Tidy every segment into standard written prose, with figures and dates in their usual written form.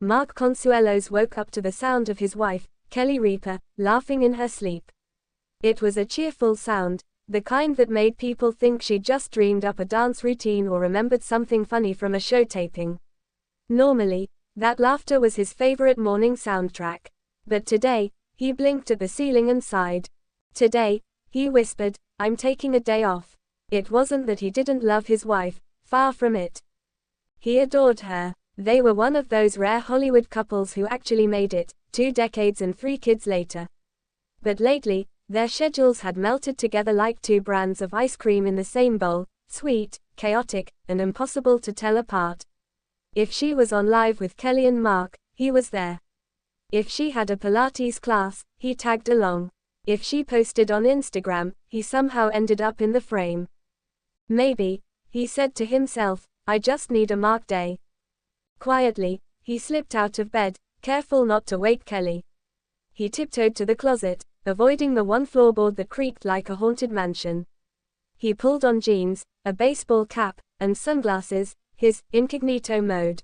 Mark Consuelos woke up to the sound of his wife, Kelly Ripa, laughing in her sleep. It was a cheerful sound, the kind that made people think she'd just dreamed up a dance routine or remembered something funny from a show taping. Normally, that laughter was his favorite morning soundtrack. But today, he blinked at the ceiling and sighed. Today, he whispered, "I'm taking a day off." It wasn't that he didn't love his wife, far from it. He adored her. They were one of those rare Hollywood couples who actually made it, 2 decades and 3 kids later. But lately, their schedules had melted together like 2 brands of ice cream in the same bowl, sweet, chaotic, and impossible to tell apart. If she was on live with Kelly and Mark, he was there. If she had a Pilates class, he tagged along. If she posted on Instagram, he somehow ended up in the frame. Maybe, he said to himself, I just need a Mark day. Quietly, he slipped out of bed, careful not to wake Kelly. He tiptoed to the closet, avoiding the one floorboard that creaked like a haunted mansion. He pulled on jeans, a baseball cap, and sunglasses, his incognito mode.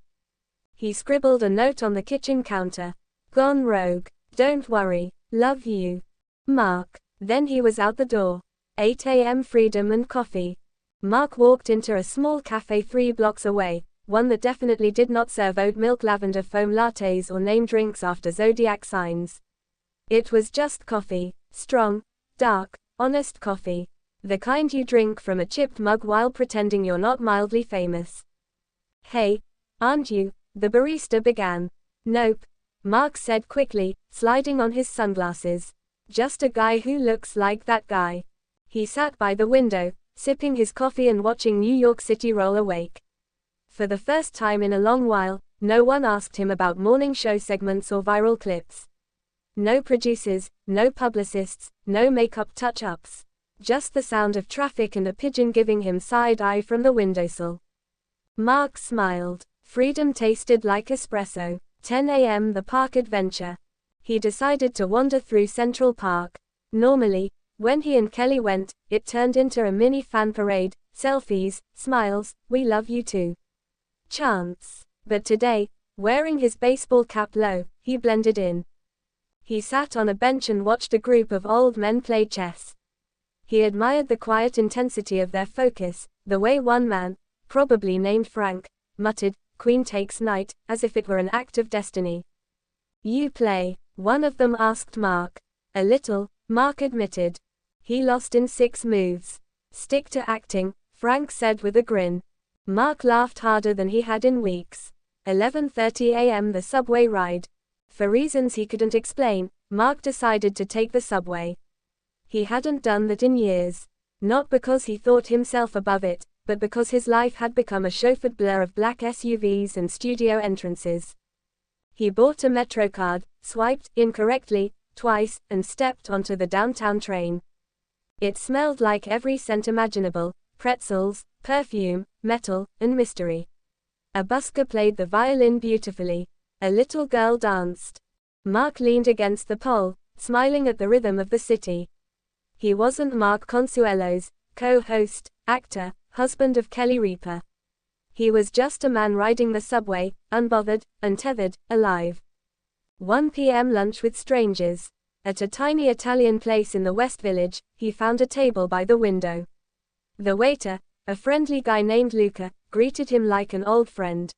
He scribbled a note on the kitchen counter. Gone rogue. Don't worry. Love you. Mark. Then he was out the door. 8 a.m. freedom and coffee. Mark walked into a small cafe 3 blocks away, one that definitely did not serve oat milk lavender foam lattes or name drinks after zodiac signs. It was just coffee. Strong, dark, honest coffee. The kind you drink from a chipped mug while pretending you're not mildly famous. Hey, aren't you? The barista began. Nope, Mark said quickly, sliding on his sunglasses. Just a guy who looks like that guy. He sat by the window, sipping his coffee and watching New York City roll awake. For the first time in a long while, no one asked him about morning show segments or viral clips. No producers, no publicists, no makeup touch-ups. Just the sound of traffic and a pigeon giving him side-eye from the windowsill. Mark smiled. Freedom tasted like espresso. 10 a.m. The park adventure. He decided to wander through Central Park. Normally, when he and Kelly went, it turned into a mini fan parade, selfies, smiles, "We love you too" chants. But today, wearing his baseball cap low, he blended in. He sat on a bench and watched a group of old men play chess. He admired the quiet intensity of their focus, the way one man, probably named Frank, muttered, "Queen takes knight," as if it were an act of destiny. "You play?" one of them asked Mark. "A little," Mark admitted. He lost in 6 moves. "Stick to acting," Frank said with a grin. Mark laughed harder than he had in weeks. 11:30 a.m. The subway ride. For reasons he couldn't explain, Mark decided to take the subway. He hadn't done that in years. Not because he thought himself above it, but because his life had become a chauffeured blur of black SUVs and studio entrances. He bought a MetroCard, swiped incorrectly twice, and stepped onto the downtown train. It smelled like every scent imaginable: pretzels, perfume, metal, and mystery. A busker played the violin beautifully. A little girl danced. Mark leaned against the pole, smiling at the rhythm of the city. He wasn't Mark Consuelos, co-host, actor, husband of Kelly Ripa. He was just a man riding the subway, unbothered, untethered, alive. 1 p.m. lunch with strangers. At a tiny Italian place in the West Village, he found a table by the window. The waiter, a friendly guy named Luca, greeted him like an old friend.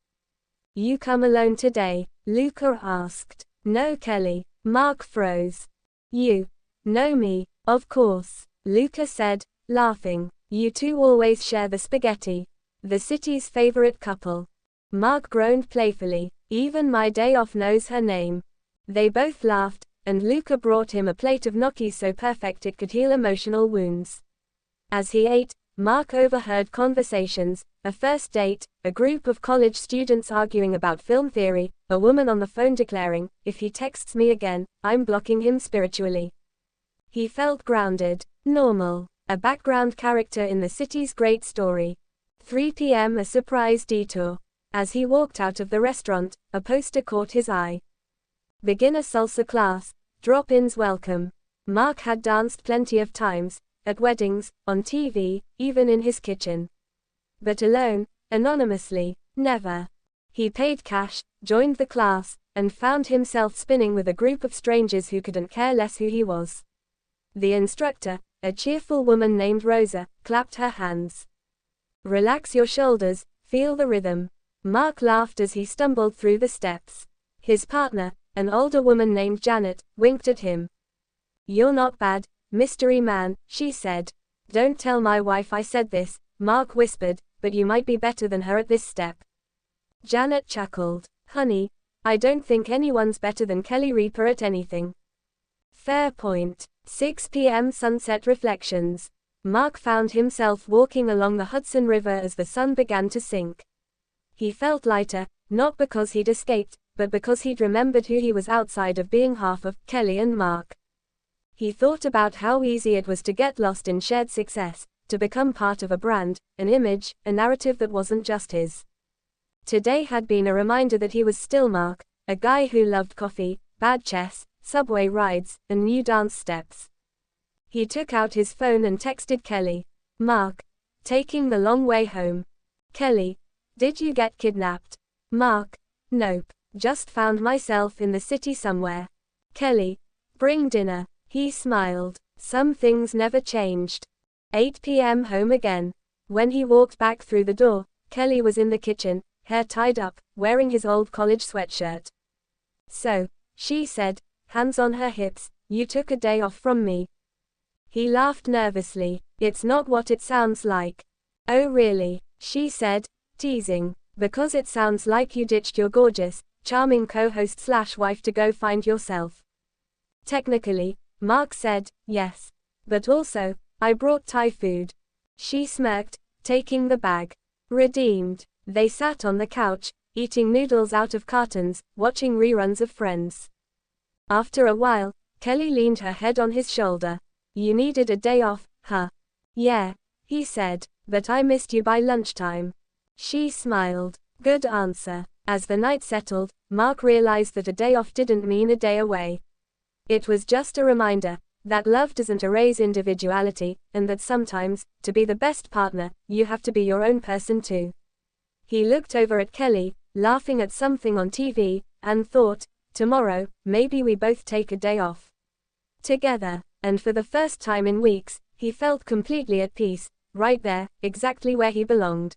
"You come alone today?" Luca asked. "No, Kelly." Mark froze. "You know me, of course," Luca said, laughing. "You two always share the spaghetti. The city's favorite couple." Mark groaned playfully. "Even my day off knows her name." They both laughed, and Luca brought him a plate of gnocchi so perfect it could heal emotional wounds. As he ate, Mark overheard conversations: a first date, a group of college students arguing about film theory, a woman on the phone declaring, "If he texts me again, I'm blocking him spiritually." He felt grounded, normal, a background character in the city's great story. 3 p.m. A surprise detour. As he walked out of the restaurant, a poster caught his eye. Beginner salsa class, drop-ins welcome. Mark had danced plenty of times, at weddings, on TV, even in his kitchen. But alone, anonymously, never. He paid cash, joined the class, and found himself spinning with a group of strangers who couldn't care less who he was. The instructor, a cheerful woman named Rosa, clapped her hands. "Relax your shoulders, feel the rhythm." Mark laughed as he stumbled through the steps. His partner, an older woman named Janet, winked at him. "You're not bad, mystery man," she said. "Don't tell my wife I said this," Mark whispered, "but you might be better than her at this step." Janet chuckled. "Honey, I don't think anyone's better than Kelly Ripa at anything." Fair point. 6 p.m. Sunset reflections. Mark found himself walking along the Hudson River as the sun began to sink. He felt lighter, not because he'd escaped, but because he'd remembered who he was outside of being half of Kelly and Mark. He thought about how easy it was to get lost in shared success, to become part of a brand, an image, a narrative that wasn't just his. Today had been a reminder that he was still Mark, a guy who loved coffee, bad chess, subway rides, and new dance steps. He took out his phone and texted Kelly. "Mark, taking the long way home." Kelly, "Did you get kidnapped?" Mark, "Nope, just found myself in the city somewhere." Kelly, "Bring dinner." He smiled. Some things never changed. 8 p.m. home again. When he walked back through the door, Kelly was in the kitchen, hair tied up, wearing his old college sweatshirt. "So," she said, hands on her hips, "you took a day off from me." He laughed nervously. "It's not what it sounds like." "Oh really?" she said, teasing. "Because it sounds like you ditched your gorgeous, charming co-host/wife to go find yourself." "Technically," Mark said, "yes. But also, I brought Thai food." She smirked, taking the bag. Redeemed. They sat on the couch, eating noodles out of cartons, watching reruns of Friends. After a while, Kelly leaned her head on his shoulder. "You needed a day off, huh?" "Yeah," he said, "but I missed you by lunchtime." She smiled. "Good answer." As the night settled, Mark realized that a day off didn't mean a day away. It was just a reminder that love doesn't erase individuality, and that sometimes, to be the best partner, you have to be your own person too. He looked over at Kelly, laughing at something on TV, and thought, tomorrow, maybe we both take a day off. Together. And for the first time in weeks, he felt completely at peace, right there, exactly where he belonged.